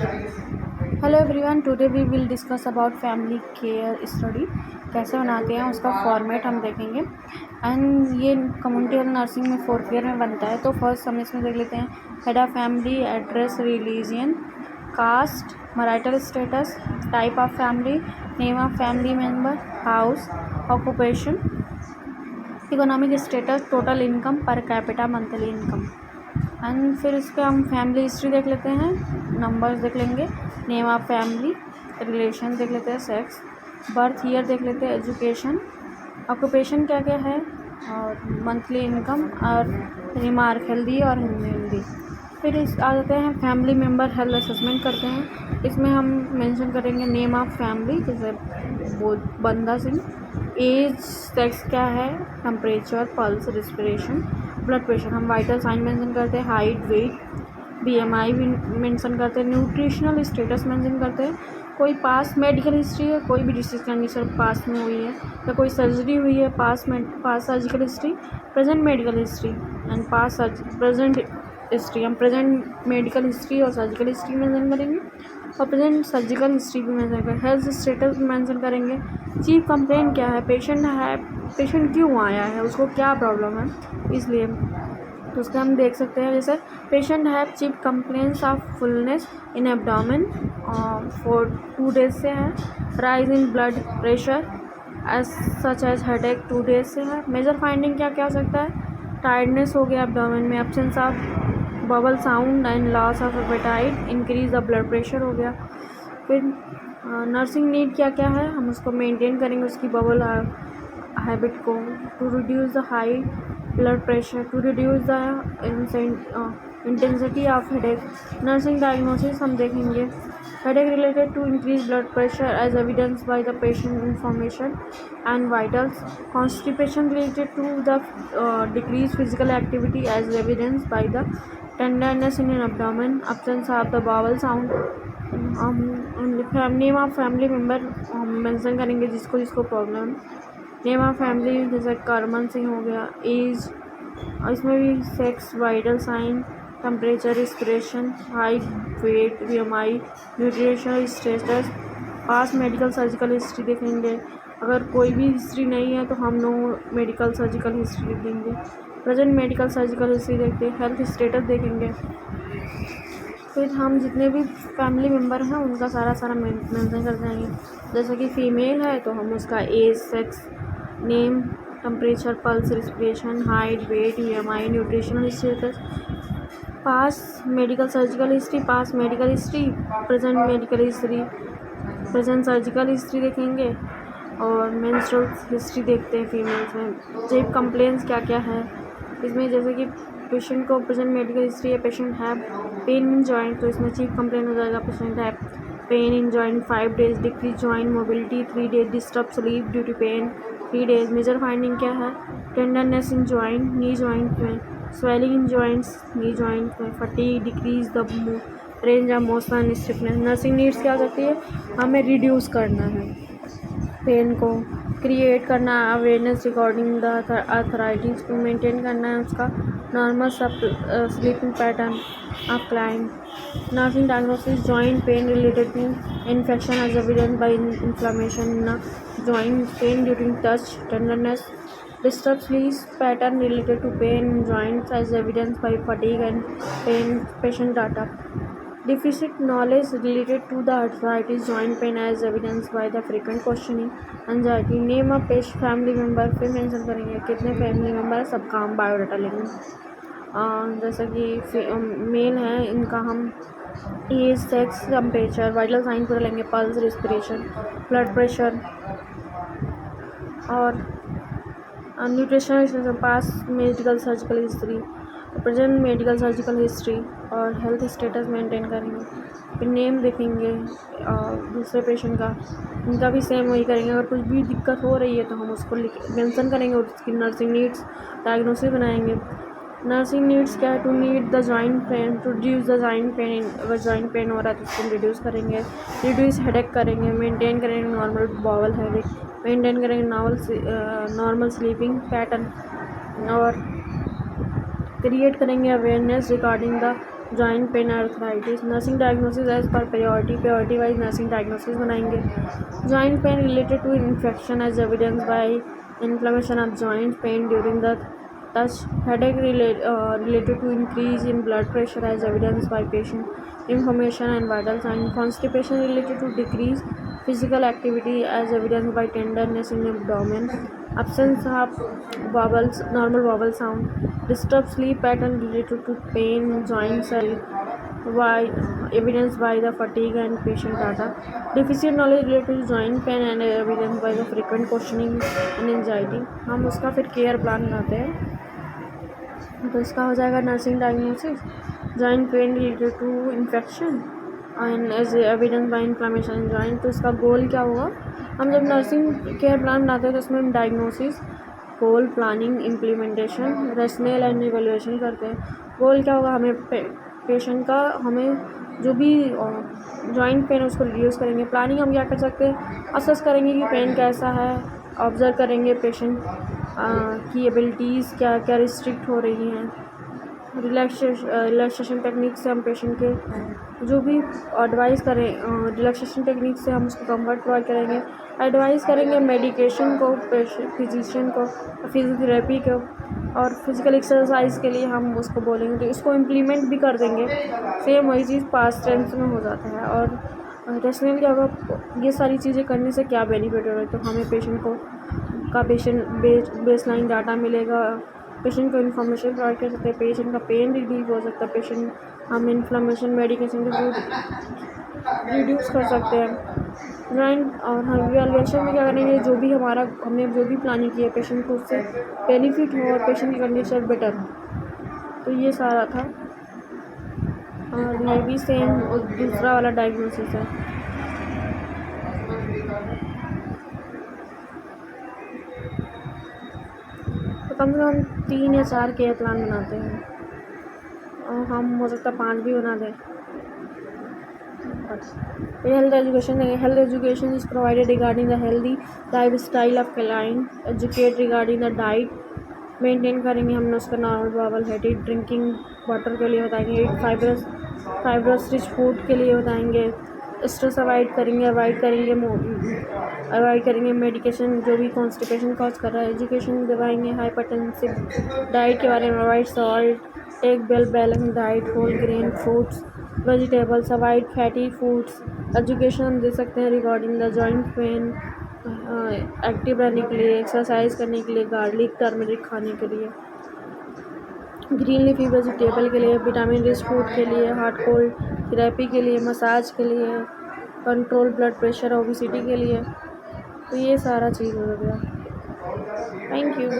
Hello everyone, today we will discuss about family care study. कैसे बनाते हैं उसका फॉर्मेट हम देखेंगे। एंड ये कम्युनिटी हेल्थ नर्सिंग में 4th ईयर में बनता है। तो फर्स्ट हम इसमें देख लेते हैं head of family, address, religion, caste, marital status, type of family, name of family member, house, occupation, economic status, total income, per capita monthly income. And फिर इस पर हम फैमिली हिस्ट्री देख लेते हैं, नंबर्स देख लेंगे, नेम ऑफ फैमिली, रिलेशन देख लेते हैं, सेक्स, बर्थ ईयर देख लेते हैं, एजुकेशन, ऑक्यूपेशन क्या क्या है, और मंथली इनकम, और रिमार्क हेल्दी और हिंदी। फिर इस आ जाते हैं फैमिली मेम्बर हेल्थ असेसमेंट करते हैं। इसमें हम मेंशन करेंगे नेम ऑफ फैमिली, जैसे वो बंदा सिंह, एज, सेक्स क्या है, temperature, pulse, respiration, blood pressure. हम वाइटल साइन मेंशन करते हैं, हाइट, वेट, बीएमआई भी मेंशन करते हैं, न्यूट्रिशनल स्टेटस मेंशन करते हैं, कोई पास मेडिकल हिस्ट्री है, कोई भी डिसीज कंडीशन पास में हुई है या कोई सर्जरी हुई है, past surgical history, present medical history and present history. हम प्रेजेंट मेडिकल हिस्ट्री और सर्जिकल हिस्ट्री मेंशन करेंगे और प्रेजेंट सर्जिकल हिस्ट्री भी मेंशन करेंगे। हेल्थ स्टेटस मेंशन करेंगे, चीफ कंप्लेंट क्या है, पेशेंट क्यों आया है, उसको क्या प्रॉब्लम है, इसलिए। तो उसका हम देख सकते हैं, जैसे patient have chief complaints of fullness in abdomen for 2 days से है, rise in blood pressure as such as headache 2 days से है। मेजर फाइंडिंग क्या क्या हो सकता है, टायर्डनेस हो गया एब्डोमेन में, absence of bubble sound and loss of appetite, increase the blood pressure हो गया। फिर नर्सिंग नीड क्या क्या है, हम उसको मेंटेन करेंगे, उसकी बबल हैबिट को, to reduce the high blood pressure, to reduce the intensity of headache. Nursing diagnosis हम देखेंगे, headache related to increase blood pressure as evidence by the patient information and vitals, constipation related to the decrease physical activity as evidence by the tenderness in abdomen, absence of the bowel sound. Name of family member हम mention करेंगे जिसको जिसको problem. Name of family जैसे करमन सिंह हो गया, age, इसमें भी sex, vital sign, temperature, respiration, height, weight, BMI, nutritional status, past medical surgical history देखेंगे। अगर कोई भी हिस्ट्री नहीं है तो हम नो मेडिकल सर्जिकल हिस्ट्री लिख देंगे। प्रेजेंट मेडिकल सर्जिकल हिस्ट्री देखते हैं, हेल्थ स्टेटस देखेंगे। फिर हम जितने भी फैमिली मेम्बर हैं उनका सारा मेंशन कर देंगे। जैसे कि फ़ीमेल है तो हम उसका age, sex, name, temperature, pulse, respiration, height, weight, EMI, nutritional status, past medical surgical history, past medical history, present medical history, present surgical history देखेंगे और मेंस्ट्रुअल हिस्ट्री देखते हैं फीमेल्स में। चीफ कंप्लेंट्स क्या क्या है इसमें, जैसे कि पेशेंट को प्रेजेंट मेडिकल हिस्ट्री है, पेशेंट है पेन इन जॉइंट, तो इसमें चीफ कंप्लेंट हो जाएगा, पेशेंट है pain in joint 5 days, decrease joint mobility 3 days, disturb sleep due to pain 3 days. Major finding क्या है, tenderness in joint, knee joint में, swelling in joints, knee joint में, fatigue, decrease the range of motion, stiffness. Nursing needs क्या करती है, हमें reduce करना है पेन को, क्रिएट करना अवेयरनेस रिकॉर्डिंग द अथराइटीज को, मेंटेन करना है उसका normal sleeping pattern of client. Nursing diagnosis, joint pain related to infection as evidence by inflammation in joint, pain during touch, tenderness, disturb sleep pattern related to pain in joints as evidence by fatigue and pain patient data, deficit knowledge related to the arthritis joint pain as evidenced by the frequent questioning, anxiety। name of patient family member पे mention करेंगे कितने family member है, सबका हम biodata लेंगे। जैसे कि mail है, इनका हम age, sex, temperature, vital sign पूरा लेंगे, पल्स, रिस्पिरेशन, ब्लड प्रेशर और nutritional, past medical surgical history, present medical surgical history और हेल्थ स्टेटस मेंटेन करेंगे। फिर नेम देखेंगे दूसरे पेशेंट का, उनका भी सेम वही करेंगे। अगर कुछ भी दिक्कत हो रही है तो हम उसको मेंशन करेंगे और उसकी नर्सिंग नीड्स डायग्नोसिस बनाएंगे। नर्सिंग नीड्स क्या है, to need the joint pain, to reduce the joint pain, अगर जॉइंट पेन हो रहा है तो उसको रिड्यूस करेंगे, रिड्यूस हेडेक करेंगे, मेंटेन करेंगे नॉर्मल बॉवल हैबिट, मेंटेन करेंगे नॉर्मल स्लीपिंग पैटर्न और क्रिएट करेंगे awareness regarding the joint pain arthritis, nursing diagnosis as पर प्रायोरिटी वाइज नर्सिंग डायग्नोसिस बनाएंगे। Joint pain related to infection as evidence by inflammation of joint pain during the touch, headache related to increase in blood pressure as evidenced by patient information and vital signs, constipation related to decrease physical activity as evidenced by tenderness in abdomen, absence of vowels, normal vowel sound, disturbed sleep pattern related to pain in joints why evidenced by the fatigue and patient data, deficient knowledge related to joint pain and evidenced by the frequent questioning and anxiety। हम उसका फिर care plan बनाते हैं। तो इसका हो जाएगा nursing diagnosis, joint pain related to infection and as evidence by inflammation in joint. तो इसका गोल क्या होगा, हम जब नर्सिंग केयर प्लान बनाते हैं तो उसमें हम diagnosis, goal, planning, implementation, rational and evaluation करते हैं। गोल क्या होगा, हमें पेशेंट का हमें जो भी जॉइंट पेन उसको रिड्यूस करेंगे। प्लानिंग हम क्या कर सकते हैं, असेस करेंगे कि पेन कैसा है, ऑब्ज़र्व करेंगे पेशेंट की एबिलिटीज़ क्या क्या रिस्ट्रिक्ट हो रही हैं। रिलैक्सेशन टेक्निक से हम पेशेंट के जो भी एडवाइस करें, रिलैक्सेशन टेक्निक से हम उसको कंफर्ट प्रोवाइड करेंगे, एडवाइस करेंगे मेडिकेशन को, फिजिशियन को, फिजियोथेरेपी को, और फिज़िकल एक्सरसाइज के लिए हम उसको बोलेंगे तो इसको इम्प्लीमेंट भी कर देंगे। सेम वही चीज़ पास्ट टेंस में हो जाता है। और रेशनल क्या होगा, ये सारी चीज़ें करने से क्या बेनिफिट हो रहा है, तो हमें पेशेंट को का बेसलाइन डाटा मिलेगा, पेशेंट को इन्फॉर्मेशन प्रोवाइड कर सकते हैं, पेशेंट का पेन रिलीव हो सकता है, पेशेंट हम इन्फ्लेमेशन मेडिकेशन के थ्रू रिड्यूस कर सकते हैं। जॉइंट और हम इवैल्यूएशन में क्या करेंगे, जो भी हमने जो भी प्लानिंग की है पेशेंट को उससे बेनिफिट हो और पेशेंट की कंडीशन बेटर हो। तो ये सारा था, और ये भी सेम दूसरा वाला डायग्नोसिस है। तो कम से कम 3 या 4 केयर प्लान बनाते हैं, और हम हो सकता है 5 भी बना दें। हेल्थ एजुकेशन देंगे। Health education is provided regarding the healthy life style of client, educate regarding the diet maintain करेंगे हमने उसका, normal bowel habit, drinking water के लिए बताएंगे, फाइबरस रिच फूड के लिए बताएंगे, स्ट्रेस अवॉइड करेंगे मेडिकेशन जो भी कॉन्स्टिपेशन कॉज कर रहा है, एजुकेशन दिलवाएंगे हाइपरटेंसिव डाइट के बारे में, avoid salt, take well balance diet, whole grain fruits vegetables, avoid fatty foods. Education हम दे सकते हैं regarding the joint pain, active रहने के लिए, एक्सरसाइज करने के लिए, गार्लिक टर्मरिक खाने के लिए, ग्रीन लीफी वेजिटेबल के लिए, विटामिन रिच फूड के लिए, हार्ट कोल्ड थेरेपी के लिए, मसाज के लिए, कंट्रोल ब्लड प्रेशर ओबेसिटी के लिए। तो ये सारा चीज़ हो गया। Thank you.